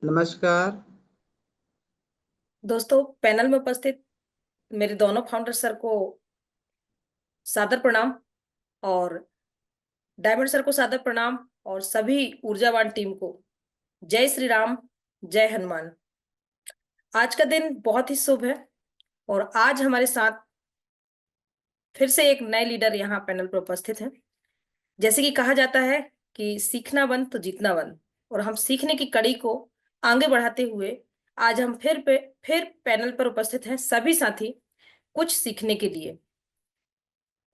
नमस्कार। दोस्तों, पैनल में उपस्थित मेरे दोनों फाउंडर सर को सादर प्रणाम और डायमंड सर को सादर प्रणाम और सभी ऊर्जावान टीम को जय श्री राम, जय हनुमान। आज का दिन बहुत ही शुभ है और आज हमारे साथ फिर से एक नए लीडर यहाँ पैनल पर उपस्थित हैं। जैसे कि कहा जाता है कि सीखना बंद तो जीतना बंद, और हम सीखने की कड़ी को आगे बढ़ाते हुए आज हम फिर पैनल पर उपस्थित हैं सभी साथी कुछ सीखने के लिए।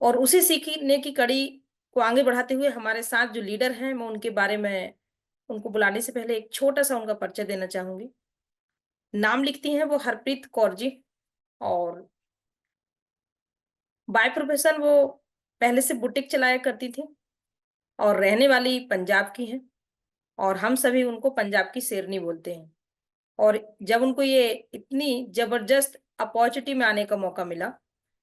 और उसी सीखने की कड़ी को आगे बढ़ाते हुए हमारे साथ जो लीडर हैं, मैं उनके बारे में उनको बुलाने से पहले एक छोटा सा उनका परिचय देना चाहूंगी। नाम लिखती हैं वो हरप्रीत कौर जी, और बाय प्रोफेशन वो पहले से बुटीक चलाया करती थी और रहने वाली पंजाब की हैं, और हम सभी उनको पंजाब की शेरनी बोलते हैं। और जब उनको ये इतनी जबरदस्त अपॉर्चुनिटी में आने का मौका मिला,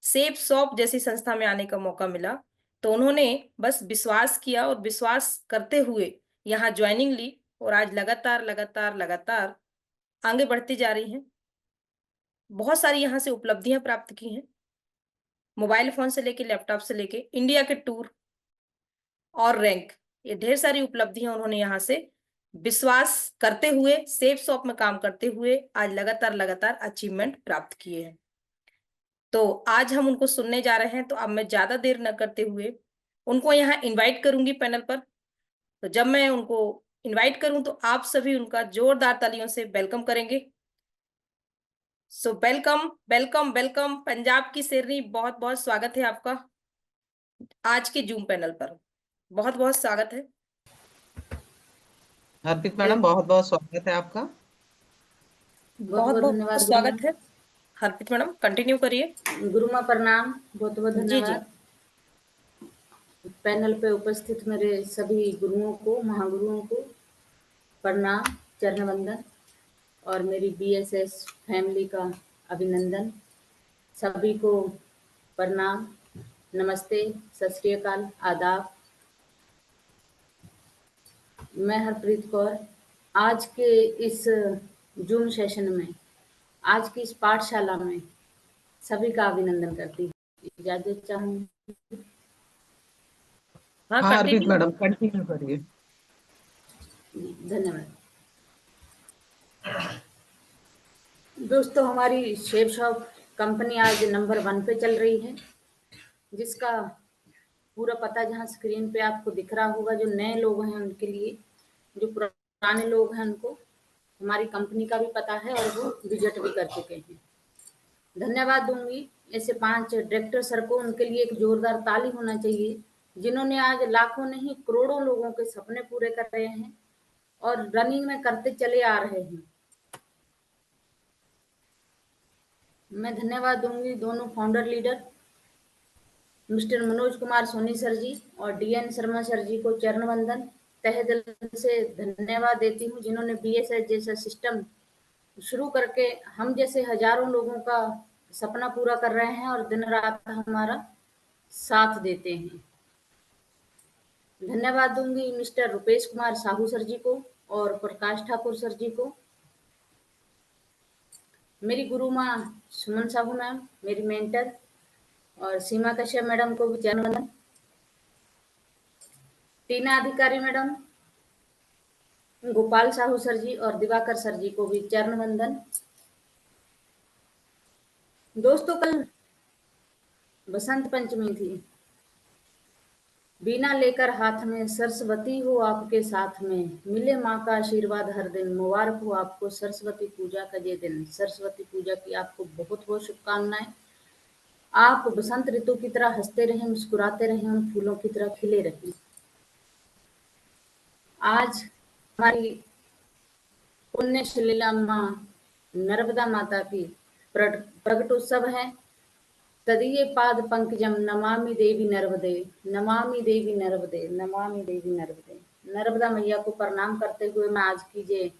सेफ शॉप जैसी संस्था में आने का मौका मिला, तो उन्होंने बस विश्वास किया और विश्वास करते हुए यहाँ ज्वाइनिंग ली और आज लगातार लगातार लगातार आगे बढ़ती जा रही हैं। बहुत सारी यहाँ से उपलब्धियां प्राप्त की हैं, मोबाइल फोन से लेके लैपटॉप से लेके इंडिया के टूर और रैंक, ये ढेर सारी उपलब्धियां उन्होंने यहाँ से विश्वास करते हुए सेफ शॉप में काम करते हुए आज लगातार लगातार अचीवमेंट प्राप्त किए हैं। तो आज हम उनको सुनने जा रहे हैं, तो अब मैं ज्यादा देर न करते हुए उनको यहाँ इनवाइट करूंगी पैनल पर। तो जब मैं उनको इनवाइट करूं तो आप सभी उनका जोरदार तालियों से वेलकम करेंगे। So welcome welcome welcome, Punjab की शेरनी, बहुत बहुत स्वागत है आपका आज के जूम पैनल पर। बहुत बहुत स्वागत है। हरप्रीत मैडम, बहुत बहुत स्वागत है आपका। बहुत बहुत बहुत बहुत धन्यवाद गुरु माँ। स्वागत है। हरप्रीत मैडम कंटिन्यू करिए। गुरु माँ प्रणाम, बहुत बहुत जी जी। धन्यवाद। पैनल पे उपस्थित मेरे सभी गुरुओं को, महागुरुओं को प्रणाम, चरण वंदन और मेरी बीएसएस फैमिली का अभिनंदन। सभी को प्रणाम, नमस्ते, सत श्री अकाल, आदाब। मैं हरप्रीत कौर आज के इस जूम सेशन में, आज की इस पाठशाला में सभी का अभिनंदन करती हूँ। इजाजत चाहूंगी। हाँ हाँ हरप्रीत कंटिन्यू। मैडम, कंटिन्यू करिए। धन्यवाद। दोस्तों, हमारी शेप शॉप कंपनी आज नंबर 1 पे चल रही है, जिसका पूरा पता जहाँ स्क्रीन पे आपको दिख रहा होगा। जो नए लोग हैं उनके लिए, जो पुराने लोग हैं उनको हमारी कंपनी का भी पता है और वो विजिट भी कर चुके हैं। धन्यवाद दूंगी ऐसे 5 डायरेक्टर सर को, उनके लिए एक जोरदार ताली होना चाहिए, जिन्होंने आज लाखों नहीं करोड़ों लोगों के सपने पूरे कर रहे हैं और रनिंग में करते चले आ रहे हैं। मैं धन्यवाद दूंगी दोनों founder leader mister Manoj Kumar Soni sir ji और डीएन शर्मा सर जी को चरण वंदन तहे दिल से धन्यवाद देती हूँ, जिन्होंने बीएसएस जैसा सिस्टम शुरू करके हम जैसे हजारों लोगों का सपना पूरा कर रहे हैं और दिन रात हमारा साथ देते हैं। धन्यवाद दूंगी मिस्टर रुपेश कुमार साहू सर जी को और प्रकाश ठाकुर सर जी को। मेरी गुरु माँ सुमन साहू मैम, मेरी मेंटर, और सीमा कश्यप मैडम को भी चरण वंदन। टीना अधिकारी मैडम, गोपाल साहू सर जी और दिवाकर सर जी को भी चरण वंदन। दोस्तों, कल बसंत पंचमी थी। बीना लेकर हाथ में सरस्वती हो आपके साथ में, मिले माँ का आशीर्वाद हर दिन, मुबारक हो आपको सरस्वती पूजा का ये दिन। सरस्वती पूजा की आपको बहुत बहुत शुभकामनाएं। आप बसंत ऋतु की तरह हंसते रहें, मुस्कुराते रहें, उन फूलों की तरह खिले रहें। आज हमारी पुण्य श्लीला माँ नर्मदा माता की प्रगट उत्सव है। तदीय पाद पंकजम नमामि देवी नर्मदे, नमामि देवी नर्मदे, नमामि देवी नर्मदे। नर्मदा मैया को प्रणाम करते हुए मैं आज की ये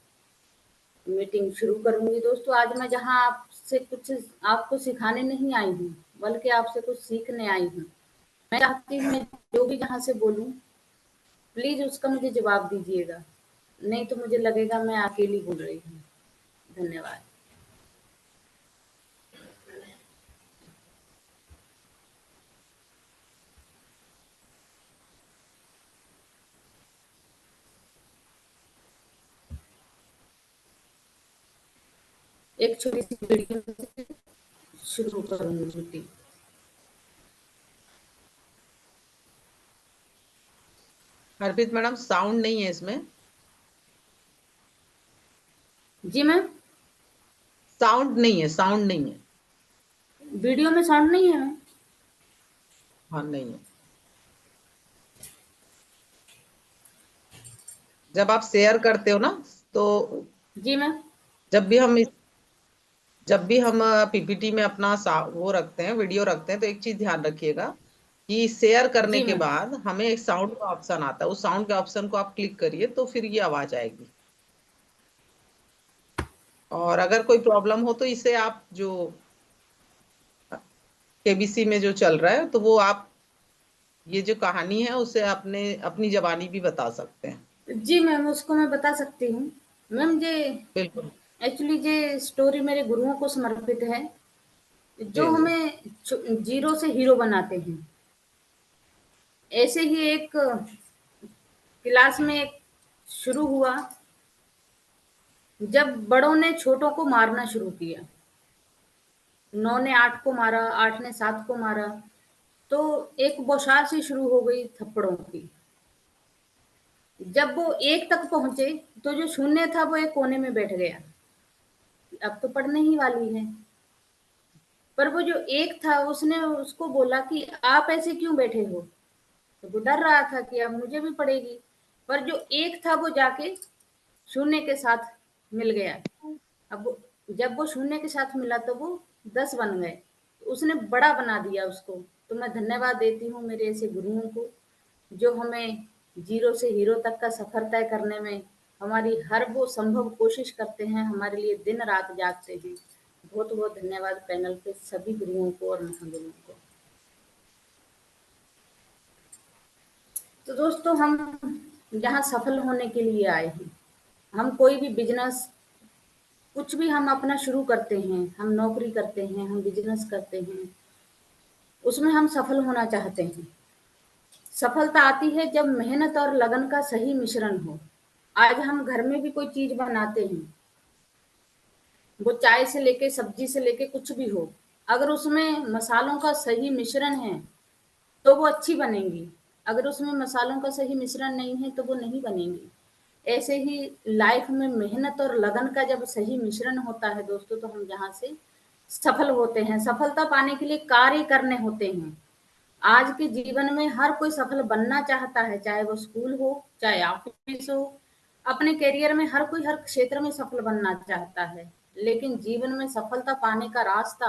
मीटिंग शुरू करूंगी। दोस्तों, आज मैं जहां आपसे कुछ आपको सिखाने नहीं आई हूँ, बल्कि आपसे कुछ सीखने आई हूँ। मैं चाहती हूँ मैं जो भी जहाँ से बोलूँ, प्लीज उसका मुझे जवाब दीजिएगा। नहीं तो मुझे लगेगा मैं अकेली बोल रही हूँ। धन्यवाद। एक छोटी सी वीडियो से शुरू करूंगी मीटिंग। हरप्रीत मैडम, साउंड नहीं है इसमें। जी मैम। साउंड नहीं है, साउंड नहीं है। वीडियो में साउंड नहीं है मैम। हाँ, नहीं है। जब आप शेयर करते हो ना, तो जी मैम। जब भी हम पीपीटी में अपना वो रखते हैं, वीडियो रखते हैं, तो एक चीज ध्यान रखिएगा कि शेयर करने जी के मैम। बाद हमें एक साउंड का ऑप्शन आता है। उस साउंड के ऑप्शन को आप क्लिक करिए तो फिर ये आवाज आएगी। और अगर कोई प्रॉब्लम हो तो इसे आप जो केबीसी में जो चल रहा है, तो वो आप ये जो कहानी है उसे अपने अपनी जबानी भी बता सकते हैं। जी मैम, उसको मैं बता सकती हूँ। मैम ये बिल्कुल। एक्चुअली ये स्टोरी मेरे गुरुओं को समर्पित है, जो जी जी। हमें जीरो से हीरो बनाते हैं। ऐसे ही एक क्लास में एक शुरू हुआ, जब बड़ों ने छोटों को मारना शुरू किया। 9 ने 8 को मारा, 8 ने 7 को मारा, तो एक बौछार सी शुरू हो गई थप्पड़ों की। जब वो 1 तक पहुंचे, तो जो शून्य था वो एक कोने में बैठ गया। अब तो पढ़ने ही वाली है। पर वो जो 1 था, उसने उसको बोला कि आप ऐसे क्यों बैठे हो? तो वो डर रहा था कि अब मुझे भी पड़ेगी। पर जो 1 था वो जाके शून्य के साथ मिल गया। अब जब वो शून्य के साथ मिला तो वो 10 बन गए। तो उसने बड़ा बना दिया उसको। तो मैं धन्यवाद देती हूँ मेरे ऐसे गुरुओं को, जो हमें जीरो से हीरो तक का सफर तय करने में हमारी हर वो संभव कोशिश करते हैं, हमारे लिए दिन रात जागते हैं। बहुत बहुत धन्यवाद पैनल पे सभी गुरुओं को और महागुरुओं को। तो दोस्तों, हम यहाँ सफल होने के लिए आए हैं। हम कोई भी बिजनेस, कुछ भी हम अपना शुरू करते हैं, हम नौकरी करते हैं, हम बिजनेस करते हैं, उसमें हम सफल होना चाहते हैं। सफलता आती है जब मेहनत और लगन का सही मिश्रण हो। आज हम घर में भी कोई चीज बनाते हैं, वो चाय से लेके सब्जी से लेके कुछ भी हो, अगर उसमें मसालों का सही मिश्रण है तो वो अच्छी बनेंगी। अगर उसमें मसालों का सही मिश्रण नहीं है तो वो नहीं बनेंगी। ऐसे ही लाइफ में मेहनत और लगन का जब सही मिश्रण होता है दोस्तों, तो हम यहाँ से सफल होते हैं। सफलता पाने के लिए कार्य करने होते हैं। आज के जीवन में हर कोई सफल बनना चाहता है, चाहे वो स्कूल हो, चाहे ऑफिस हो। अपने करियर में हर कोई हर क्षेत्र में सफल बनना चाहता है, लेकिन जीवन में सफलता पाने का रास्ता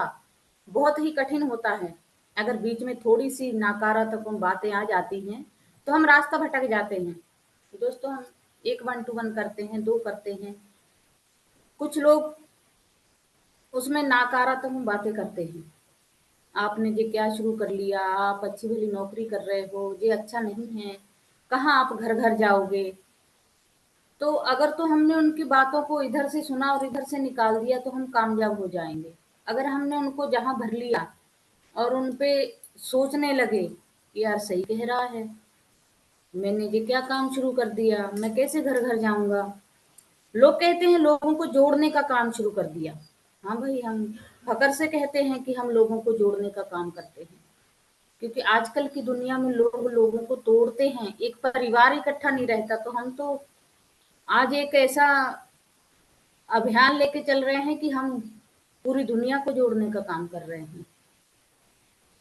बहुत ही कठिन होता है। अगर बीच में थोड़ी सी नकारात्मक बातें आ जाती हैं तो हम रास्ता भटक जाते हैं। दोस्तों, हम एक 1 to 1 करते हैं, 2 करते हैं, कुछ लोग उसमें नकारात्मक बातें करते हैं। आपने ये क्या शुरू कर लिया? आप अच्छी भली नौकरी कर रहे हो, ये अच्छा नहीं है, कहाँ आप घर घर जाओगे? तो अगर तो हमने उनकी बातों को इधर से सुना और इधर से निकाल दिया तो हम कामयाब हो जाएंगे। अगर हमने उनको जहां भर लिया और उन पे सोचने लगे कि यार सही कह रहा है, मैंने ये क्या काम शुरू कर दिया, मैं कैसे घर घर जाऊंगा? लोग कहते हैं लोगों को जोड़ने का काम शुरू कर दिया। हाँ भाई, हम फकर से कहते हैं कि हम लोगों को जोड़ने का काम करते हैं, क्योंकि आजकल की दुनिया में लोग लोगों को तोड़ते हैं, एक परिवार इकट्ठा नहीं रहता। तो हम तो आज एक ऐसा अभियान लेके चल रहे हैं कि हम पूरी दुनिया को जोड़ने का काम कर रहे हैं।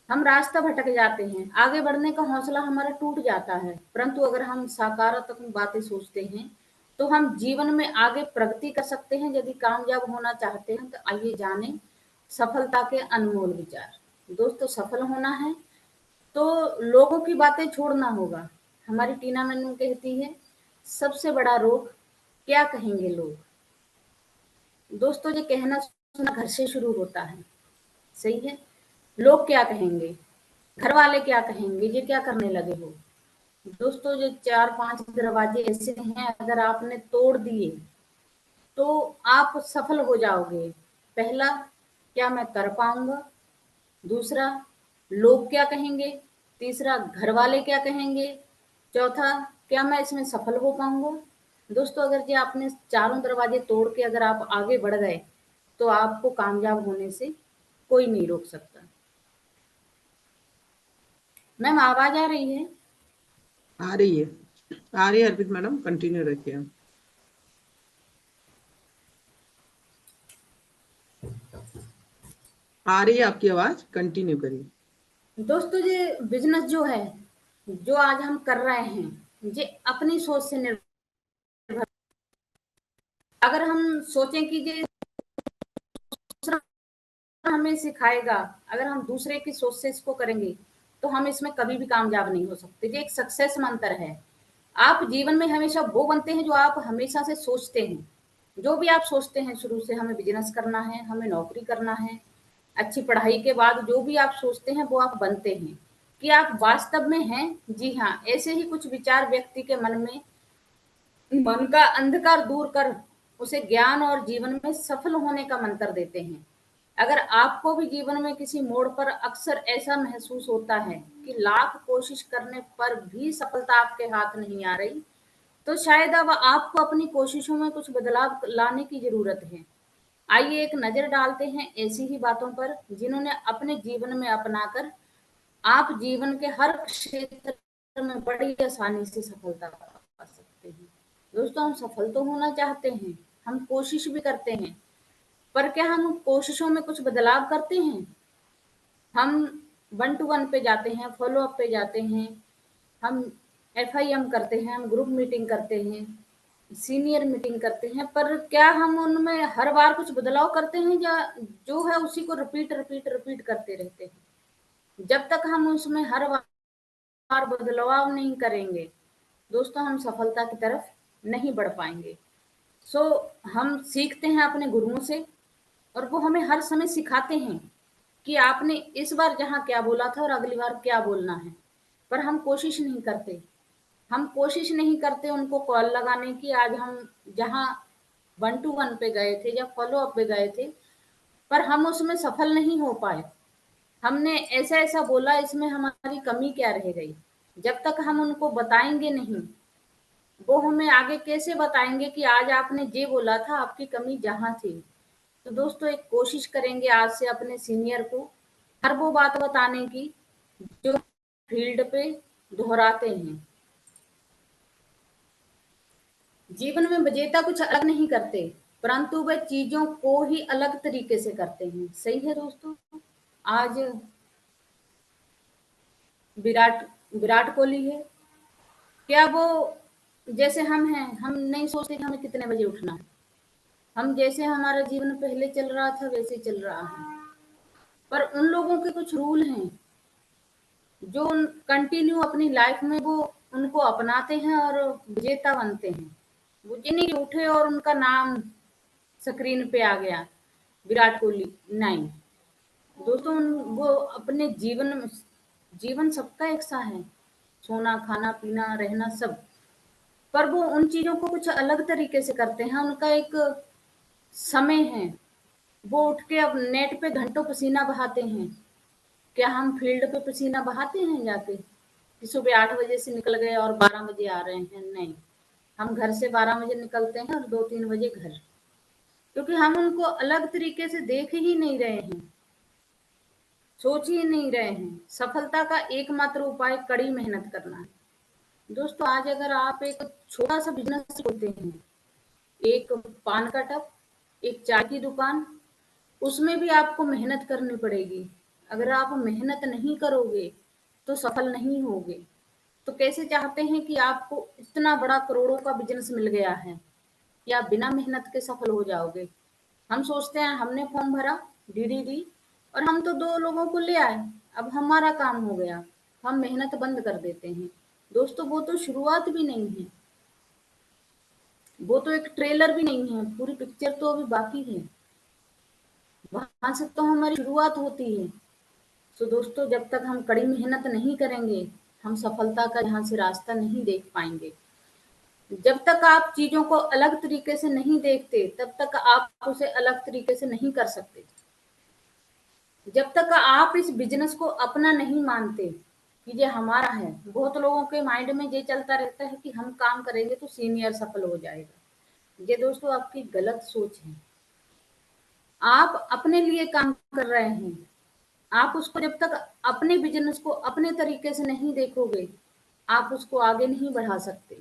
हम रास्ता भटक जाते हैं, आगे बढ़ने का हौसला हमारा टूट जाता है, परंतु अगर हम सकारात्मक बातें सोचते हैं तो हम जीवन में आगे प्रगति कर सकते हैं। यदि कामयाब होना चाहते हैं तो आइए जाने सफलता के अनमोल विचार। दोस्तों, सफल होना है तो लोगों की बातें छोड़ना होगा। हमारी टीना मैनू कहती है, सबसे बड़ा रोग क्या कहेंगे लोग। दोस्तों, ये कहना सुनना घर से शुरू होता है, सही है। लोग क्या कहेंगे, घर वाले क्या कहेंगे, ये क्या करने लगे हो? दोस्तों जो 4-5 दरवाजे ऐसे हैं, अगर आपने तोड़ दिए तो आप सफल हो जाओगे। पहला, क्या मैं कर पाऊंगा? दूसरा, लोग क्या कहेंगे? तीसरा, घर वाले क्या कहेंगे? चौथा, क्या मैं इसमें सफल हो पाऊंगा? दोस्तों अगर जी आपने चारों दरवाजे तोड़ के अगर आप आगे बढ़ गए तो आपको कामयाब होने से कोई नहीं रोक सकता। मैम आवाज आ रही है? आ रही है, आ रही है अर्पित मैडम, कंटिन्यू रखिए। आ रही है आपकी आवाज, कंटिन्यू करिए। दोस्तों ये बिजनेस जो है, जो आज हम कर रहे हैं, ये अपनी सोच से निर्भर। अगर हम सोचें कि ये दूसरा हमें सिखाएगा, अगर हम दूसरे की सोच से इसको करेंगे तो हम इसमें कभी भी कामयाब नहीं हो सकते। ये एक सक्सेस मंत्र है। आप जीवन में हमेशा वो बनते हैं जो आप हमेशा से सोचते हैं। जो भी आप सोचते हैं, शुरू से हमें बिजनेस करना है, हमें नौकरी करना है, अच्छी पढ़ाई के बाद जो भी आप सोचते हैं वो आप बनते हैं। कि आप वास्तव में हैं, जी हाँ, ऐसे ही कुछ विचार व्यक्ति के मन का अंधकार दूर कर उसे ज्ञान और जीवन में सफल होने का मंत्र देते हैं। अगर आपको भी जीवन में किसी मोड़ पर अक्सर ऐसा महसूस होता है कि लाख कोशिश करने पर भी सफलता आपके हाथ नहीं आ रही, तो शायद अब आपको अपनी कोशिशों में कुछ बदलाव लाने की जरूरत है। आइए एक नजर डालते हैं ऐसी ही बातों पर जिन्होंने अपने जीवन में अपनाकर आप जीवन के हर क्षेत्र में बड़ी आसानी से सफलता पा सकते हैं। दोस्तों हम सफल तो होना चाहते हैं, हम कोशिश भी करते हैं, पर क्या हम कोशिशों में कुछ बदलाव करते हैं? हम 1 to 1 पे जाते हैं, फॉलो अप पे जाते हैं, हम FIM करते हैं, हम ग्रुप मीटिंग करते हैं, सीनियर मीटिंग करते हैं, पर क्या हम उनमें हर बार कुछ बदलाव करते हैं या जो है उसी को रिपीट रिपीट रिपीट करते रहते हैं? जब तक हम उसमें हर बार बदलाव नहीं करेंगे, दोस्तों हम सफलता की तरफ नहीं बढ़ पाएंगे। सो हम सीखते हैं अपने गुरुओं से और वो हमें हर समय सिखाते हैं कि आपने इस बार जहाँ क्या बोला था और अगली बार क्या बोलना है, पर हम कोशिश नहीं करते। हम कोशिश नहीं करते उनको कॉल लगाने की। आज हम जहाँ 1 to 1 पे गए थे या फॉलो अप पे गए थे, पर हम उसमें सफल नहीं हो पाए। हमने ऐसा ऐसा बोला, इसमें हमारी कमी क्या रह गई? जब तक हम उनको बताएंगे नहीं, वो हमें आगे कैसे बताएंगे कि आज आपने ये बोला था, आपकी कमी जहाँ थी। तो दोस्तों एक कोशिश करेंगे आज से अपने सीनियर को हर वो बात बताने की जो फील्ड पे दोहराते हैं। जीवन में विजेता कुछ अलग नहीं करते, परंतु वे चीजों को ही अलग तरीके से करते हैं। सही है दोस्तों? आज विराट विराट कोहली है, क्या वो जैसे हम हैं, हम नहीं सोचते कि हमें कितने बजे उठना है। हम जैसे हमारा जीवन पहले चल रहा था वैसे चल रहा है, पर उन लोगों के कुछ रूल हैं जो कंटिन्यू अपनी लाइफ में वो उनको अपनाते हैं और विजेता बनते हैं। वो ये नहीं कि उठे और उनका नाम स्क्रीन पे आ गया विराट कोहली, नहीं। दोस्तों वो अपने जीवन सबका एक सा है, सोना खाना पीना रहना सब, पर वो उन चीजों को कुछ अलग तरीके से करते हैं। उनका एक समय है, वो उठ के अब नेट पे घंटों पसीना बहाते हैं। क्या हम फील्ड पे पसीना बहाते हैं जाके कि सुबह 8 बजे से निकल गए और 12 बजे आ रहे हैं? नहीं, हम घर से 12 बजे निकलते हैं और 2-3 बजे घर, क्योंकि हम उनको अलग तरीके से देख ही नहीं रहे हैं, सोच ही नहीं रहे हैं। सफलता का एकमात्र उपाय कड़ी मेहनत करना है। दोस्तों आज अगर आप एक छोटा सा बिजनेस खोलते हैं, एक पान का टप, एक चाय की दुकान, उसमें भी आपको मेहनत करनी पड़ेगी। अगर आप मेहनत नहीं करोगे तो सफल नहीं होगे। तो कैसे चाहते हैं कि आपको इतना बड़ा करोड़ों का बिजनेस मिल गया है कि आप बिना मेहनत के सफल हो जाओगे? हम सोचते हैं हमने फॉर्म भरा, डीडी दी और हम तो 2 लोगों को ले आए, अब हमारा काम हो गया, हम मेहनत बंद कर देते हैं। दोस्तों वो तो शुरुआत भी नहीं है, वो तो एक ट्रेलर भी नहीं है, पूरी पिक्चर तो अभी बाकी है। वहां से तो हमारी शुरुआत होती है। तो दोस्तों जब तक हम कड़ी मेहनत नहीं करेंगे, हम सफलता का यहाँ से रास्ता नहीं देख पाएंगे। जब तक आप चीजों को अलग तरीके से नहीं देखते, तब तक आप उसे अलग तरीके से नहीं कर सकते। जब तक आप इस बिजनेस को अपना नहीं मानते कि ये हमारा है, बहुत लोगों के माइंड में ये चलता रहता है कि हम काम करेंगे तो सीनियर सफल हो जाएगा। ये दोस्तों आपकी गलत सोच है। आप अपने लिए काम कर रहे हैं, आप उसको जब तक अपने बिजनेस को अपने तरीके से नहीं देखोगे, आप उसको आगे नहीं बढ़ा सकते।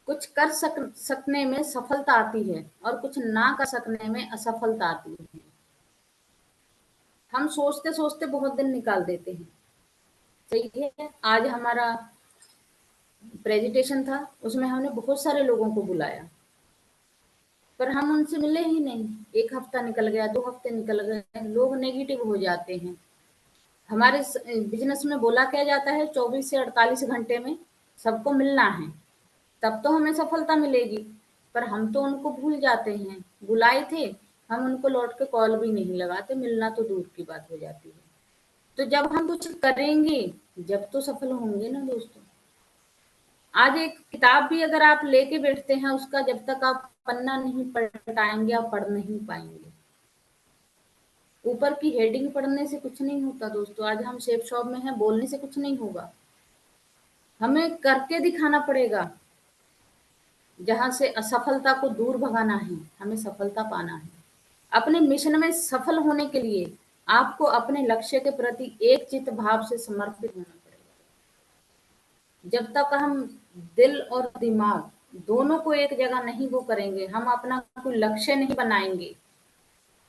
कुछ कर सकने में सफलता आती है और कुछ ना कर सकने में असफलता आती है। हम सोचते सोचते बहुत दिन निकाल देते हैं। सही है, आज हमारा प्रेजेंटेशन था, उसमें हमने बहुत सारे लोगों को बुलाया, पर हम उनसे मिले ही नहीं। 1 हफ्ता निकल गया, 2 हफ्ते निकल गए, लोग नेगेटिव हो जाते हैं। हमारे बिजनेस में बोला क्या जाता है, 24 से 48 घंटे में सबको मिलना है, तब तो हमें सफलता मिलेगी। पर हम तो उनको भूल जाते हैं, बुलाए थे, हम उनको लौट के कॉल भी नहीं लगाते, मिलना तो दूर की बात हो जाती है। तो जब हम कुछ करेंगे, जब तो सफल होंगे ना दोस्तों। आज एक किताब भी अगर आप लेके बैठते हैं, उसका जब तक आप पन्ना नहीं पलटाएंगे, आप पढ़ नहीं पाएंगे। ऊपर की हेडिंग पढ़ने से कुछ नहीं होता दोस्तों। आज हम शेप शॉप में हैं, बोलने से कुछ नहीं होगा, हमें करके दिखाना पड़ेगा। जहां से असफलता को दूर भगाना है, हमें सफलता पाना है। अपने मिशन में सफल होने के लिए आपको अपने लक्ष्य के प्रति एक चित्त भाव से समर्पित होना पड़ेगा। जब तक हम दिल और दिमाग दोनों को एक जगह नहीं वो करेंगे, हम अपना कोई लक्ष्य नहीं बनाएंगे,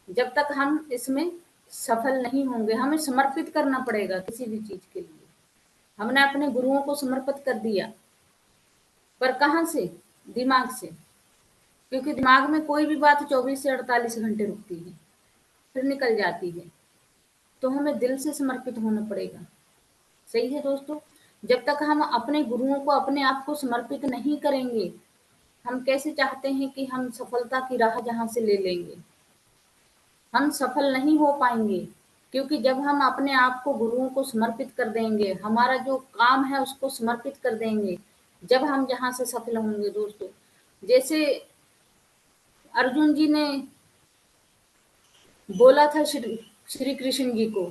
जब तक हम इसमें सफल नहीं होंगे। हमें समर्पित करना पड़ेगा किसी भी चीज के लिए। हमने अपने गुरुओं को समर्पित कर दिया, पर कहाँ से? दिमाग से। क्योंकि दिमाग में कोई भी बात 24 से 48 घंटे रुकती है, फिर निकल जाती है। तो हमें दिल से समर्पित होना पड़ेगा। सही है दोस्तों। जब तक हम अपने गुरुओं को, अपने आप को समर्पित नहीं करेंगे, हम कैसे चाहते हैं कि हम सफलता की राह जहां से ले लेंगे? हम सफल नहीं हो पाएंगे। क्योंकि जब हम अपने आप को गुरुओं को समर्पित कर देंगे, हमारा जो काम है उसको समर्पित कर देंगे, जब हम जहां से सफल होंगे दोस्तों। जैसे अर्जुन जी ने बोला था श्री कृष्ण जी को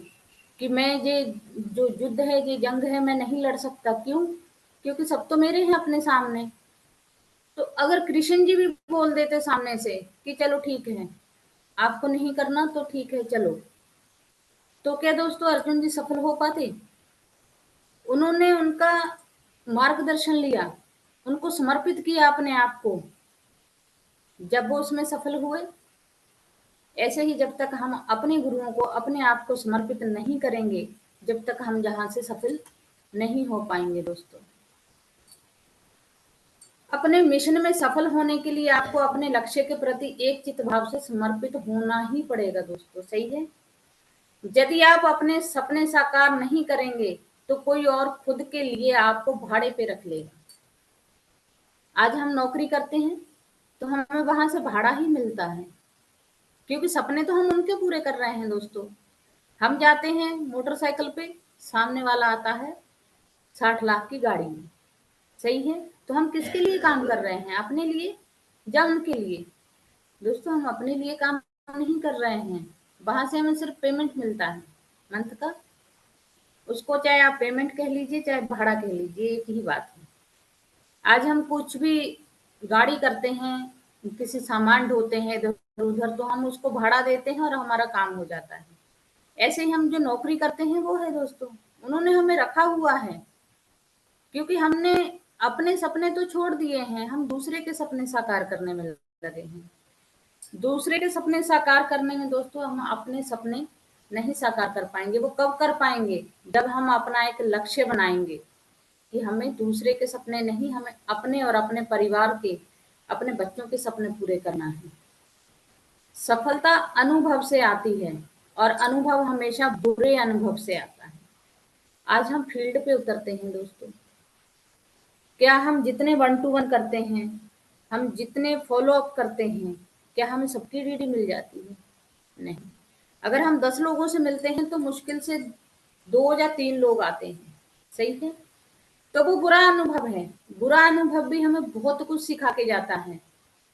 कि मैं ये जो युद्ध है, ये जंग है, मैं नहीं लड़ सकता। क्यों? क्योंकि सब तो मेरे हैं अपने सामने। तो अगर कृष्ण जी भी बोल देते सामने से कि चलो ठीक है, आपको नहीं करना तो ठीक है चलो, तो क्या दोस्तों अर्जुन जी सफल हो पाते? उन्होंने उनका मार्गदर्शन लिया, उनको समर्पित किया अपने आप को, जब वो उसमें सफल हुए। ऐसे ही जब तक हम अपने गुरुओं को, अपने आप को समर्पित नहीं करेंगे, जब तक हम जहां से सफल नहीं हो पाएंगे दोस्तों। अपने मिशन में सफल होने के लिए आपको अपने लक्ष्य के प्रति एक चित्त भाव से समर्पित होना ही पड़ेगा दोस्तों। सही है। यदि आप अपने सपने साकार नहीं करेंगे, तो कोई और खुद के लिए आपको भाड़े पे रख लेगा। आज हम नौकरी करते हैं तो हमें वहां से भाड़ा ही मिलता है, क्योंकि सपने तो हम उनके पूरे कर रहे हैं दोस्तों। हम जाते हैं मोटरसाइकिल पे, सामने वाला आता है 60 लाख की गाड़ी में। सही है। तो हम किसके लिए काम कर रहे हैं? अपने लिए या उनके लिए? दोस्तों हम अपने लिए काम नहीं कर रहे हैं। वहां से हमें सिर्फ पेमेंट मिलता है मंथ का। उसको चाहे आप पेमेंट कह लीजिए, चाहे भाड़ा कह लीजिए, एक ही बात है। आज हम कुछ भी गाड़ी करते हैं, किसी सामान ढोते हैं इधर उधर, तो हम उसको भाड़ा देते हैं और हमारा काम हो जाता है। ऐसे ही हम जो नौकरी करते हैं वो है दोस्तों, उन्होंने हमें रखा हुआ है, क्योंकि हमने अपने सपने तो छोड़ दिए हैं, हम दूसरे के सपने साकार करने में लगे हैं। दूसरे के सपने साकार करने में दोस्तों हम अपने सपने नहीं साकार कर पाएंगे। वो कब कर पाएंगे? जब हम अपना एक लक्ष्य बनाएंगे कि हमें दूसरे के सपने नहीं, हमें अपने और अपने परिवार के, अपने बच्चों के सपने पूरे करना है। सफलता अनुभव से आती है और अनुभव हमेशा बुरे अनुभव से आता है। आज हम फील्ड पे उतरते हैं दोस्तों, क्या हम जितने 1 to 1 करते हैं, हम जितने फॉलो अप करते हैं, क्या हमें सबकी डीडी मिल जाती है? नहीं। अगर हम 10 लोगों से मिलते हैं तो मुश्किल से 2 या 3 लोग आते हैं, सही है। तो वो बुरा अनुभव है। बुरा अनुभव भी हमें बहुत कुछ सिखा के जाता है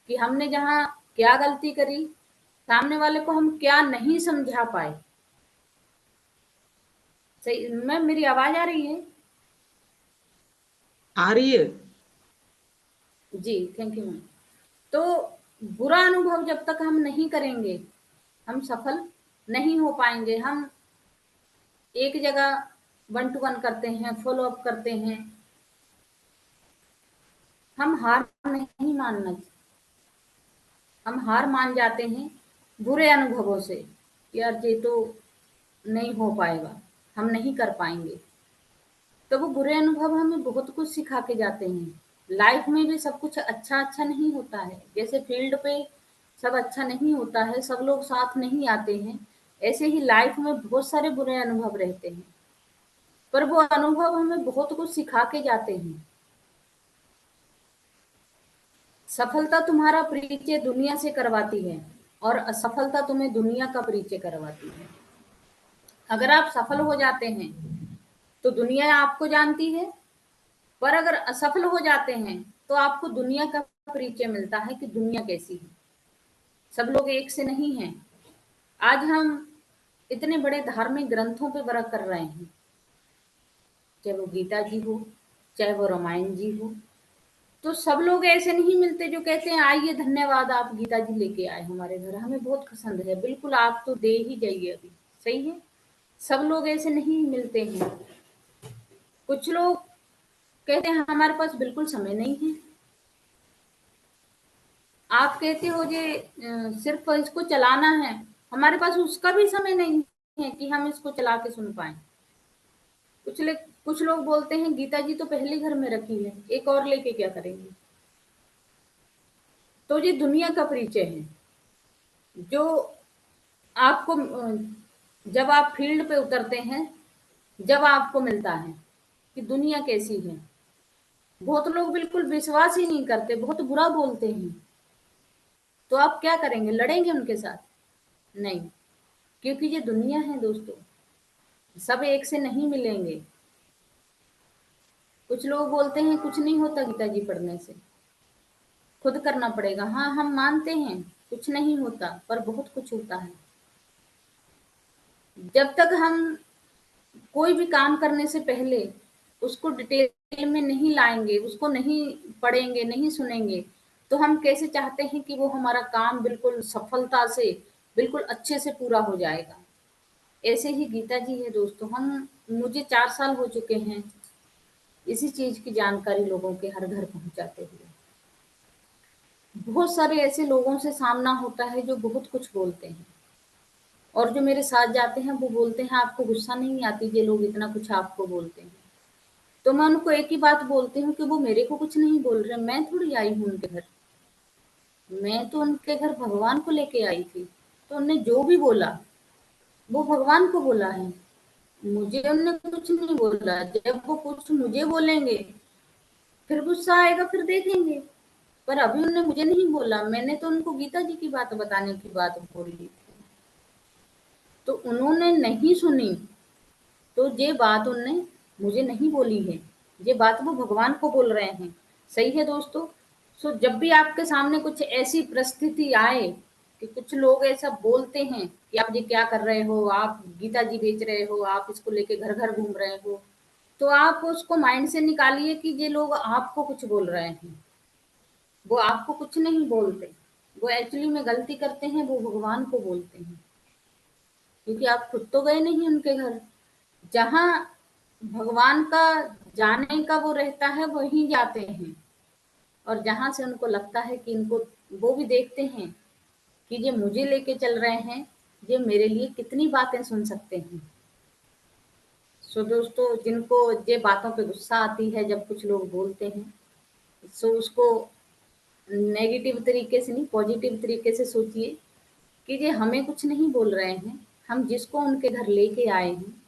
कि हमने जहाँ क्या गलती करी, सामने वाले को हम क्या नहीं समझा पाए। सही मैम, मेरी आवाज आ रही है? आ रही है। जी, थैंक यू मैम। तो बुरा अनुभव जब तक हम नहीं करेंगे, हम सफल नहीं हो पाएंगे। हम एक जगह 1 to 1 करते हैं, फॉलो अप करते हैं, हम हार नहीं मानना। हम हार मान जाते हैं बुरे अनुभवों से, यार ये तो नहीं हो पाएगा, हम नहीं कर पाएंगे। तो वो बुरे अनुभव हमें बहुत कुछ सिखा के जाते हैं। लाइफ में भी सब कुछ अच्छा अच्छा नहीं होता है। जैसे फील्ड पे सब अच्छा नहीं होता है, सब लोग साथ नहीं आते हैं, ऐसे ही लाइफ में बहुत सारे बुरे अनुभव रहते हैं, पर वो अनुभव हमें बहुत कुछ सिखा के जाते हैं। सफलता तुम्हारा परिचय दुनिया से करवाती है और असफलता तुम्हें दुनिया का परिचय करवाती है। अगर आप सफल हो जाते हैं तो दुनिया आपको जानती है, पर अगर असफल हो जाते हैं तो आपको दुनिया का परिचय मिलता है कि दुनिया कैसी है। सब लोग एक से नहीं हैं। आज हम इतने बड़े धार्मिक ग्रंथों पे वर्क कर रहे हैं, चाहे वो गीता जी हो, चाहे वो रामायण जी हो, तो सब लोग ऐसे नहीं मिलते जो कहते हैं आइए धन्यवाद आप गीता जी लेके आए हमारे घर, हमें बहुत पसंद है, बिल्कुल आप तो दे ही जाइए अभी। सही है। सब लोग ऐसे नहीं मिलते हैं। कुछ लोग कहते हैं हमारे पास बिल्कुल समय नहीं है। आप कहते हो जे सिर्फ इसको चलाना है, हमारे पास उसका भी समय नहीं है कि हम इसको चला के सुन पाए। कुछ लोग बोलते हैं गीता जी तो पहले घर में रखी है, एक और लेके क्या करेंगे। तो ये दुनिया का परिचय है जो आपको जब आप फील्ड पे उतरते हैं, जब आपको मिलता है कि दुनिया कैसी है। बहुत लोग बिल्कुल विश्वास ही नहीं करते, बहुत बुरा बोलते हैं, तो आप क्या करेंगे, लड़ेंगे उनके साथ? नहीं, क्योंकि ये दुनिया है दोस्तों, सब एक से नहीं मिलेंगे। कुछ लोग बोलते हैं कुछ नहीं होता गीता जी पढ़ने से, खुद करना पड़ेगा। हाँ, हम मानते हैं कुछ नहीं होता, पर बहुत कुछ होता है। जब तक हम कोई भी काम करने से पहले उसको डिटेल में नहीं लाएंगे, उसको नहीं पढ़ेंगे, नहीं सुनेंगे, तो हम कैसे चाहते हैं कि वो हमारा काम बिल्कुल सफलता से, बिल्कुल अच्छे से पूरा हो जाएगा। ऐसे ही गीता जी है दोस्तों। हम मुझे 4 साल हो चुके हैं इसी चीज की जानकारी लोगों के हर घर पहुंचाते हुए। बहुत सारे ऐसे लोगों से सामना होता है जो बहुत कुछ बोलते हैं, और जो मेरे साथ जाते हैं वो बोलते हैं आपको गुस्सा नहीं आती ये लोग इतना कुछ आपको बोलते हैं। तो मैं उनको एक ही बात बोलती हूँ कि वो मेरे को कुछ नहीं बोल रहे, मैं थोड़ी आई हूँ उनके घर, मैं तो उनके घर भगवान को लेके आई थी। तो उन्होंने जो भी बोला वो भगवान को बोला है, मुझे उन्होंने कुछ नहीं बोला। जब वो कुछ मुझे बोलेंगे फिर गुस्सा आएगा, फिर देखेंगे, पर अभी उन्होंने मुझे नहीं बोला, मैंने तो उनको गीता जी की बात बताने की बात बोली थी, तो उन्होंने नहीं सुनी। तो ये बात उनने मुझे नहीं बोली है, ये बात वो भगवान को बोल रहे हैं। सही है दोस्तों। सो जब भी आपके सामने कुछ ऐसी परिस्थिति आए कि कुछ लोग ऐसा बोलते हैं कि आप ये क्या कर रहे हो, आप गीता जी बेच रहे हो, आप इसको लेके घर घर घूम रहे हो, तो आप उसको माइंड से निकालिए कि ये लोग आपको कुछ बोल रहे हैं। वो आपको कुछ नहीं बोलते, वो एक्चुअली में गलती करते हैं, वो भगवान को बोलते हैं, क्योंकि आप खुद तो गए नहीं उनके घर। जहाँ भगवान का जाने का वो रहता है वहीं जाते हैं, और जहाँ से उनको लगता है कि इनको, वो भी देखते हैं कि ये मुझे लेके चल रहे हैं, ये मेरे लिए कितनी बातें सुन सकते हैं। सो दोस्तों, जिनको ये बातों पे गुस्सा आती है जब कुछ लोग बोलते हैं, सो उसको नेगेटिव तरीके से नहीं, पॉजिटिव तरीके से सोचिए कि ये हमें कुछ नहीं बोल रहे हैं, हम जिसको उनके घर लेके आए हैं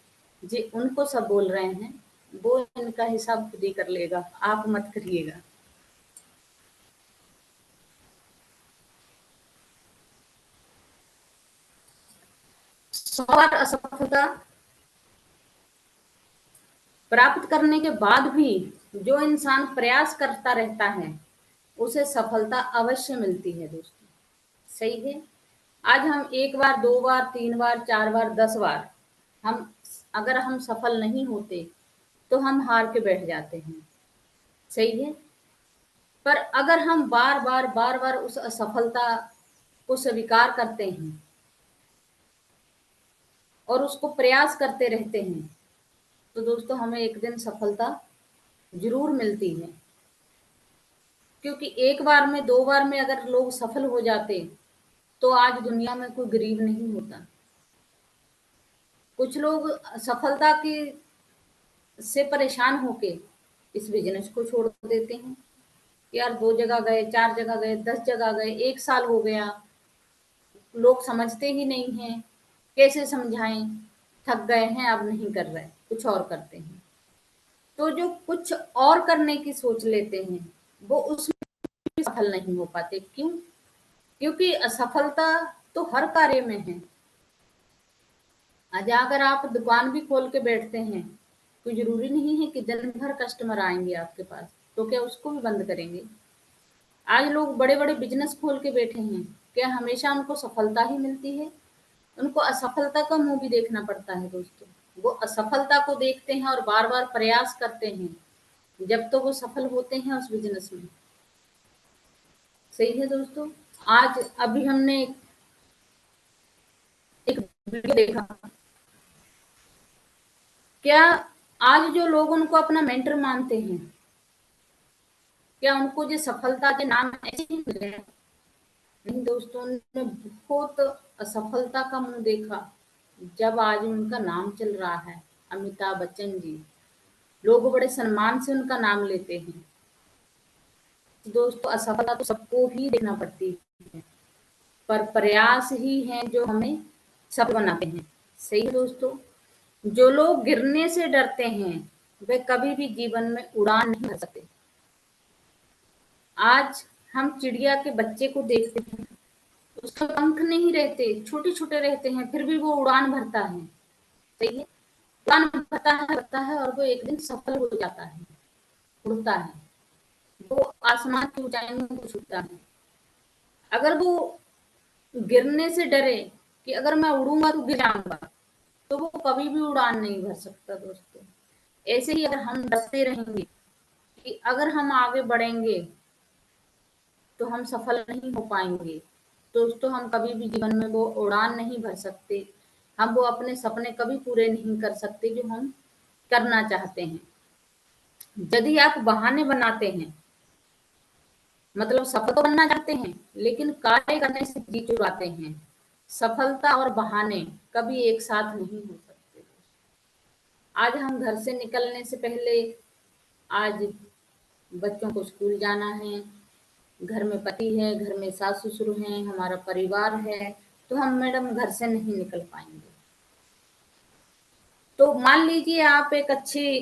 जी उनको सब बोल रहे हैं, वो इनका हिसाब खुद ही कर लेगा, आप मत करिएगा। और असफलता प्राप्त करने के बाद भी जो इंसान प्रयास करता रहता है उसे सफलता अवश्य मिलती है दोस्तों। सही है। आज हम 1 बार, 2 बार, 3 बार, 4 बार, 10 बार हम अगर हम सफल नहीं होते तो हम हार के बैठ जाते हैं। सही है। पर अगर हम बार बार उस असफलता को स्वीकार करते हैं और उसको प्रयास करते रहते हैं तो दोस्तों हमें एक दिन सफलता जरूर मिलती है। क्योंकि 1 बार में, 2 बार में अगर लोग सफल हो जाते तो आज दुनिया में कोई गरीब नहीं होता। कुछ लोग सफलता की से परेशान होके इस बिजनेस को छोड़ देते हैं। यार 2 जगह गए, 4 जगह गए, 10 जगह गए, 1 साल हो गया, लोग समझते ही नहीं हैं, कैसे समझाएं, थक गए हैं, अब नहीं कर रहे, कुछ और करते हैं। तो जो कुछ और करने की सोच लेते हैं वो उसमें सफल नहीं हो पाते। क्यों? क्योंकि असफलता तो हर कार्य में है। आज अगर आप दुकान भी खोल के बैठते हैं, कोई जरूरी नहीं है कि दिन भर कस्टमर आएंगे आपके पास, तो क्या उसको भी बंद करेंगे? आज लोग बड़े बड़े बिजनेस खोल के बैठे हैं, क्या हमेशा उनको सफलता ही मिलती है? उनको असफलता का मुंह भी देखना पड़ता है दोस्तों। वो असफलता को देखते हैं और बार बार प्रयास करते हैं जब तो वो सफल होते हैं उस बिजनेस में। सही है दोस्तों। आज अभी हमने एक वीडियो देखा, क्या आज जो लोग उनको अपना मेंटर मानते हैं, क्या उनको जो सफलता के नाम ऐसे ही मिल गए? नहीं दोस्तों, उन्होंने बहुत असफलता का मुंह देखा। जब आज उनका नाम चल रहा है, अमिताभ बच्चन जी, लोग बड़े सम्मान से उनका नाम लेते हैं। दोस्तों असफलता तो सबको ही देखना पड़ती है, पर प्रयास ही है जो हमें सफल बनाते हैं। सही है दोस्तों। जो लोग गिरने से डरते हैं वे कभी भी जीवन में उड़ान नहीं भर सकते। आज हम चिड़िया के बच्चे को देखते हैं, उसके पंख नहीं रहते, छोटे छोटे रहते हैं, फिर भी वो उड़ान भरता है। सही है। उड़ान भरता है और वो एक दिन सफल हो जाता है, उड़ता है, वो आसमान की ऊंचाइयों को छूता है। अगर वो गिरने से डरे कि अगर मैं उड़ूंगा तो गिर जाऊंगा, तो वो कभी भी उड़ान नहीं भर सकता दोस्तों। ऐसे ही अगर हम डरते रहेंगे कि अगर हम आगे बढ़ेंगे तो हम सफल नहीं हो पाएंगे, दोस्तों हम कभी भी जीवन में वो उड़ान नहीं भर सकते। हम वो अपने सपने कभी पूरे नहीं कर सकते जो हम करना चाहते हैं। यदि आप बहाने बनाते हैं, मतलब सफल तो बनना चाहते हैं लेकिन कार्य करने से जी चुराते हैं, सफलता और बहाने कभी एक साथ नहीं हो सकते। आज हम घर से निकलने से पहले, आज बच्चों को स्कूल जाना है, घर में पति है, घर में सास ससुर हैं, हमारा परिवार है, तो हम मैडम घर से नहीं निकल पाएंगे। तो मान लीजिए आप एक अच्छी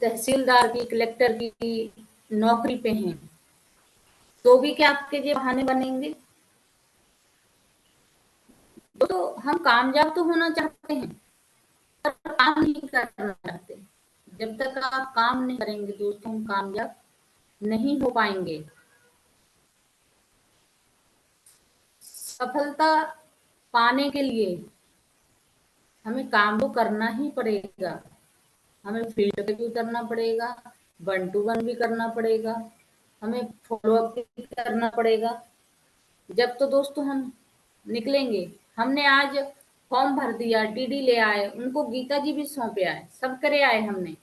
तहसीलदार की, कलेक्टर की नौकरी पे हैं, तो भी क्या आपके ये बहाने बनेंगे? तो हम कामयाब तो होना चाहते हैं पर काम नहीं करना चाहते। जब तक आप काम नहीं करेंगे दोस्तों, हम कामयाब नहीं हो पाएंगे। सफलता पाने के लिए हमें काम तो करना ही पड़ेगा। हमें फील्ड पे भी उतरना पड़ेगा, 1 to 1 भी करना पड़ेगा, हमें फॉलो अप भी करना पड़ेगा। जब तो दोस्तों हम निकलेंगे, हमने आज फॉर्म भर दिया, डीडी ले आए, उनको गीता जी भी सौंपे आए, सब करे आए हमने,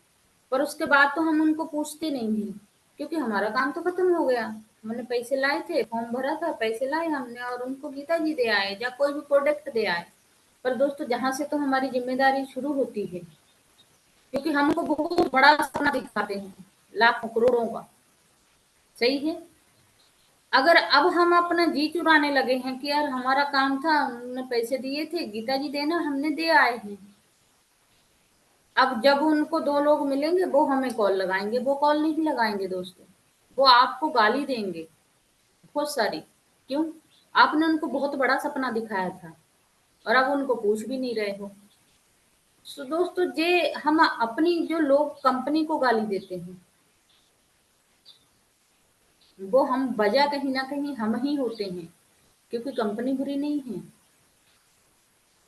पर उसके बाद तो हम उनको पूछते नहीं हैं क्योंकि हमारा काम तो खत्म हो गया। हमने पैसे लाए थे, फॉर्म भरा था, पैसे लाए हमने और उनको गीता जी दे आए या कोई भी प्रोडक्ट दे आए। पर दोस्तों जहां से तो हमारी जिम्मेदारी शुरू होती है, क्योंकि हमको बहुत बड़ा सपना दिखाते हैं, लाखों करोड़ों का। सही है। अगर अब हम अपना जी चुराने लगे हैं कि यार हमारा काम था, उन्होंने पैसे दिए थे, गीता जी देना, हमने दे आए हैं, अब जब उनको 2 लोग मिलेंगे वो हमें कॉल लगाएंगे, वो कॉल नहीं लगाएंगे दोस्तों, वो आपको गाली देंगे बहुत सारी। क्यों? आपने उनको बहुत बड़ा सपना दिखाया था और अब उनको पूछ भी नहीं रहे हो। तो दोस्तों जे हम अपनी जो लोग कंपनी को गाली देते हैं, वो हम वजह कहीं ना कहीं हम ही होते हैं, क्योंकि कंपनी बुरी नहीं है,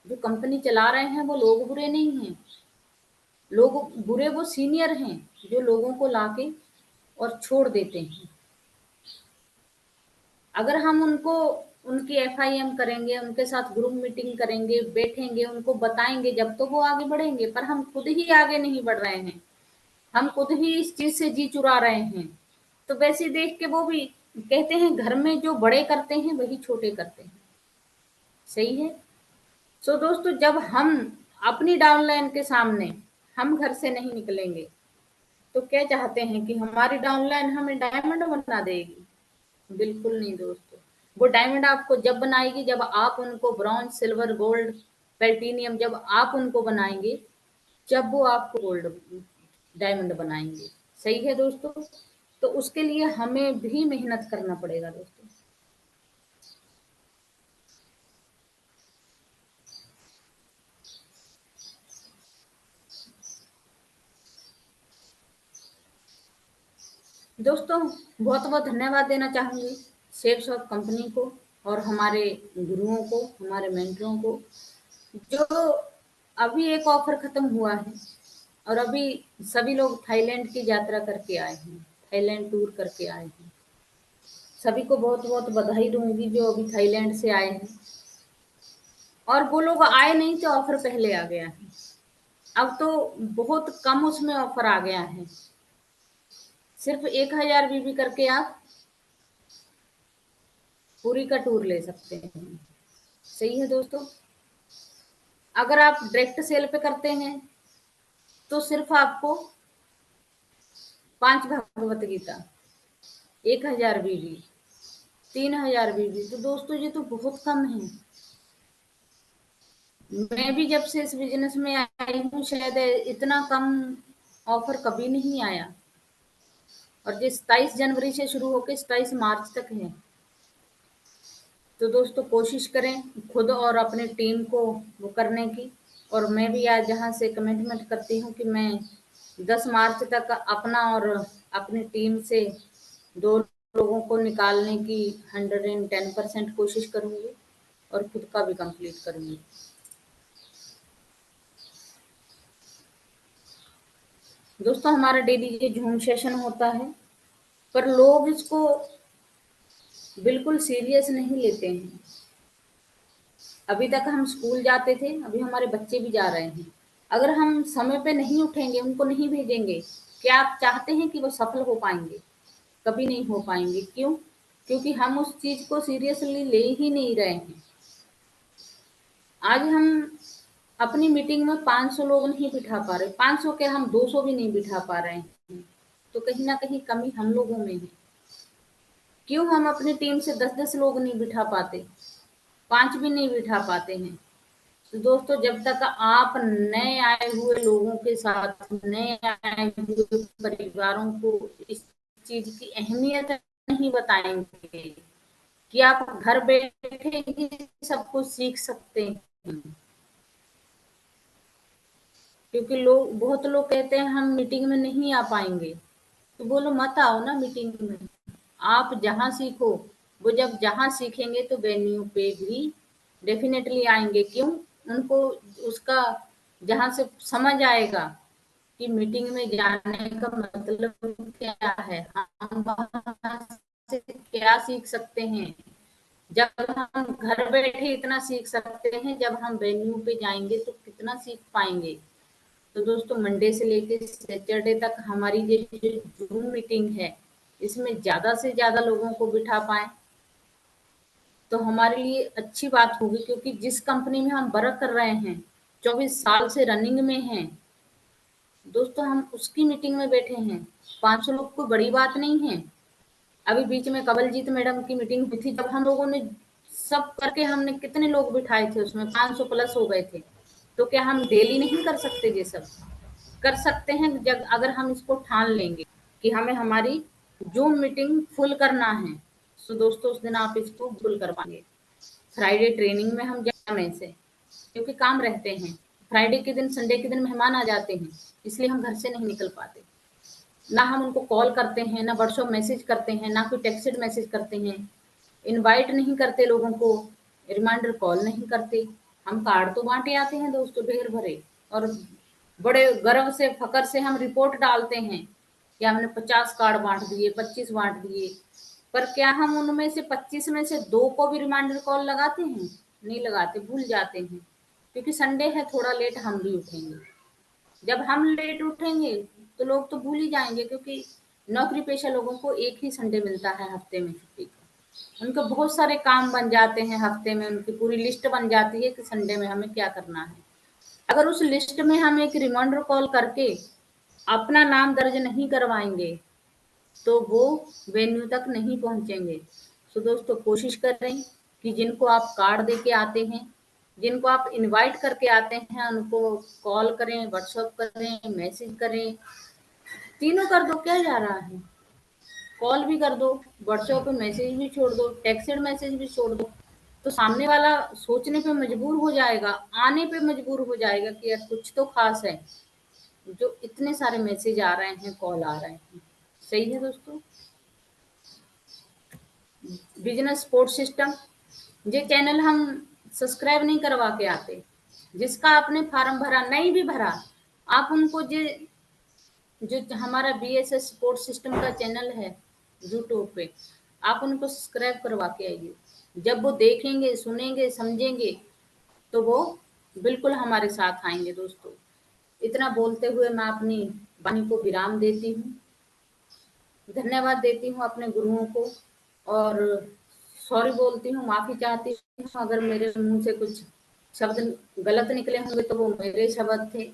जो कंपनी चला रहे हैं वो लोग बुरे नहीं हैं। लोग बुरे वो सीनियर हैं जो लोगों को लाके और छोड़ देते हैं। अगर हम उनको उनकी एफआईएम करेंगे, उनके साथ ग्रुप मीटिंग करेंगे, बैठेंगे, उनको बताएंगे, जब तो वो आगे बढ़ेंगे। पर हम खुद ही आगे नहीं बढ़ रहे हैं, हम खुद ही इस चीज से जी चुरा रहे हैं। तो वैसे देख के वो भी कहते हैं, घर में जो बड़े करते हैं वही छोटे करते हैं। सही है। सो दोस्तों, जब हम अपनी डाउनलाइन के सामने हम घर से नहीं निकलेंगे, तो क्या चाहते हैं कि हमारी डाउनलाइन हमें डायमंड बना देगी? बिल्कुल नहीं दोस्तों। वो डायमंड आपको जब बनाएगी जब आप उनको ब्रॉन्ज, सिल्वर, गोल्ड, प्लेटिनियम जब आप उनको बनाएंगे, जब वो आपको गोल्ड डायमंड बनाएंगे। सही है दोस्तों। तो उसके लिए हमें भी मेहनत करना पड़ेगा दोस्तों। दोस्तों बहुत बहुत धन्यवाद देना चाहूंगी शेप शॉप कंपनी को और हमारे गुरुओं को, हमारे मेंटरों को, जो अभी एक ऑफर खत्म हुआ है और अभी सभी लोग थाईलैंड की यात्रा करके आए हैं, थाईलैंड टूर करके आए हैं। सभी को बहुत बहुत बधाई दूंगी जो अभी थाईलैंड से आए हैं। और वो लोग आए नहीं तो ऑफर पहले आ गया है। अब तो बहुत कम उसमें ऑफर आ गया है। सिर्फ 1000 बीबी करके आप पूरी का टूर ले सकते हैं। सही है दोस्तों। अगर आप डायरेक्ट सेल पे करते हैं तो सिर्फ आपको 5 भगवत गीता, 1000 बीबी, 3000 बीबी, तो दोस्तों ये तो बहुत कम है। मैं भी जब से इस बिजनेस में आई हूँ शायद इतना कम ऑफर कभी नहीं आया। और ये 27 जनवरी से शुरू होकर 27 मार्च तक है। तो दोस्तों कोशिश करें खुद और अपने टीम को वो करने की। और मैं भी आज यहाँ से कमिटमेंट करती हूँ कि मैं 10 मार्च तक अपना और अपनी टीम से 2 लोगों को निकालने की 110% कोशिश करूँगी और खुद का भी कंप्लीट करूँगी। दोस्तों हमारा डेली ये जूम सेशन होता है, पर लोग इसको बिल्कुल सीरियस नहीं लेते हैं। अभी तक हम स्कूल जाते थे, अभी हमारे बच्चे भी जा रहे हैं। अगर हम समय पे नहीं उठेंगे, उनको नहीं भेजेंगे, क्या आप चाहते हैं कि वो सफल हो पाएंगे? कभी नहीं हो पाएंगे। क्यों? क्योंकि हम उस चीज को सीरियसली ले ही नहीं रहे हैं। आज हम अपनी मीटिंग में 500 लोग नहीं बिठा पा रहे, 500 के हम 200 भी नहीं बिठा पा रहे हैं। तो कहीं ना कहीं कमी हम लोगों में है। क्यों हम अपनी टीम से 10-10 लोग नहीं बिठा पाते, 5 भी नहीं बिठा पाते हैं? तो दोस्तों जब तक आप नए आए हुए लोगों के साथ, नए आए हुए परिवारों को इस चीज की अहमियत नहीं बताएंगे कि आप घर बैठे ही सब कुछ सीख सकते हैं। क्योंकि लोग, बहुत लोग कहते हैं हम मीटिंग में नहीं आ पाएंगे, तो बोलो मत आओ ना मीटिंग में। आप जहाँ सीखो, वो जब जहाँ सीखेंगे तो वेन्यू पे भी डेफिनेटली आएंगे। क्यों? उनको उसका जहाँ से समझ आएगा कि मीटिंग में जाने का मतलब क्या है, हम वहाँ से क्या सीख सकते हैं। जब हम घर बैठे इतना सीख सकते हैं, जब हम वेन्यू पे जाएंगे तो कितना सीख पाएंगे। तो दोस्तों मंडे से लेकर सैटरडे तक हमारी ये जूम मीटिंग है, इसमें ज्यादा से ज्यादा लोगों को बिठा पाए तो हमारे लिए अच्छी बात होगी। क्योंकि जिस कंपनी में हम वर्क कर रहे हैं, 24 साल से रनिंग में हैं दोस्तों, हम उसकी मीटिंग में बैठे हैं। 500 लोग कोई बड़ी बात नहीं है। अभी बीच में कवलजीत मैडम की मीटिंग हुई थी, जब हम लोगों ने सब करके हमने कितने लोग बिठाए थे, उसमें 500 प्लस हो गए थे। तो क्या हम डेली नहीं कर सकते? ये सब कर सकते हैं जब अगर हम इसको ठान लेंगे कि हमें हमारी जूम मीटिंग फुल करना है। तो दोस्तों उस दिन आप इसको फुल कर पाएंगे। फ्राइडे ट्रेनिंग में हम जाने से, क्योंकि काम रहते हैं, फ्राइडे के दिन, संडे के दिन मेहमान आ जाते हैं, इसलिए हम घर से नहीं निकल पाते। ना हम उनको कॉल करते हैं, ना व्हाट्सएप मैसेज करते हैं, ना कोई टेक्स्ट मैसेज करते हैं, इनवाइट नहीं करते लोगों को, रिमाइंडर कॉल नहीं करते। हम कार्ड तो बांटे आते हैं दोस्तों ढेर भरे, और बड़े गर्व से फकर से हम रिपोर्ट डालते हैं कि हमने 50 कार्ड बांट दिए, 25 बांट दिए। पर क्या हम उनमें से 25 में से 2 को भी रिमाइंडर कॉल लगाते हैं? नहीं लगाते, भूल जाते हैं, क्योंकि संडे है, थोड़ा लेट हम भी उठेंगे। जब हम लेट उठेंगे तो लोग तो भूल ही जाएंगे, क्योंकि नौकरी पेशा लोगों को एक ही संडे मिलता है हफ्ते में छुट्टी का। उनको बहुत सारे काम बन जाते हैं हफ्ते में, उनकी पूरी लिस्ट बन जाती है कि संडे में हमें क्या करना है। अगर उस लिस्ट में हम एक रिमाइंडर कॉल करके अपना नाम दर्ज नहीं करवाएंगे तो वो वेन्यू तक नहीं पहुंचेंगे। तो दोस्तों कोशिश करें कि जिनको आप कार्ड दे के आते हैं, जिनको आप इनवाइट करके आते हैं, उनको कॉल करें, व्हाट्सएप करें, मैसेज करें, तीनों कर दो, क्या जा रहा है। कॉल भी कर दो, व्हाट्सएप पे मैसेज भी छोड़ दो, टेक्स्ट मैसेज भी छोड़ दो, तो सामने वाला सोचने पे मजबूर हो जाएगा, आने पे मजबूर हो जाएगा कि यार कुछ तो खास है, जो इतने सारे मैसेज आ रहे हैं, कॉल आ रहे हैं। सही है दोस्तों। बिजनेस सपोर्ट सिस्टम, ये चैनल हम सब्सक्राइब नहीं करवा के आते। जिसका आपने फार्म भरा, नहीं भी भरा, आप उनको जो हमारा BSS सपोर्ट सिस्टम का चैनल है यूट्यूब पे, आप उनको सब्सक्राइब करवा के आइए। जब वो देखेंगे, सुनेंगे, समझेंगे तो वो बिल्कुल हमारे साथ आएंगे दोस्तों। इतना बोलते हुए मैं अपनी वाणी को विराम देती हूँ। धन्यवाद देती हूँ अपने गुरुओं को, और सॉरी बोलती हूँ, माफ़ी चाहती हूँ अगर मेरे मुंह से कुछ शब्द गलत निकले होंगे तो वो मेरे शब्द थे।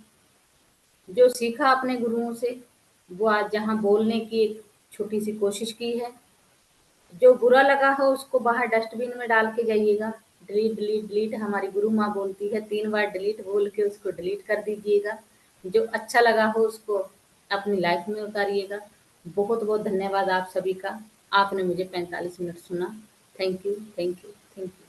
जो सीखा अपने गुरुओं से वो आज जहाँ बोलने की एक छोटी सी कोशिश की है। जो बुरा लगा हो उसको बाहर डस्टबिन में डाल के जाइएगा। डिलीट डिलीट डिलीट हमारी गुरु माँ बोलती है, 3 बार डिलीट बोल के उसको डिलीट कर दीजिएगा। जो अच्छा लगा हो उसको अपनी लाइफ में उतारिएगा। बहुत बहुत धन्यवाद आप सभी का। आपने मुझे 45 मिनट सुना। Thank you, thank you, thank you.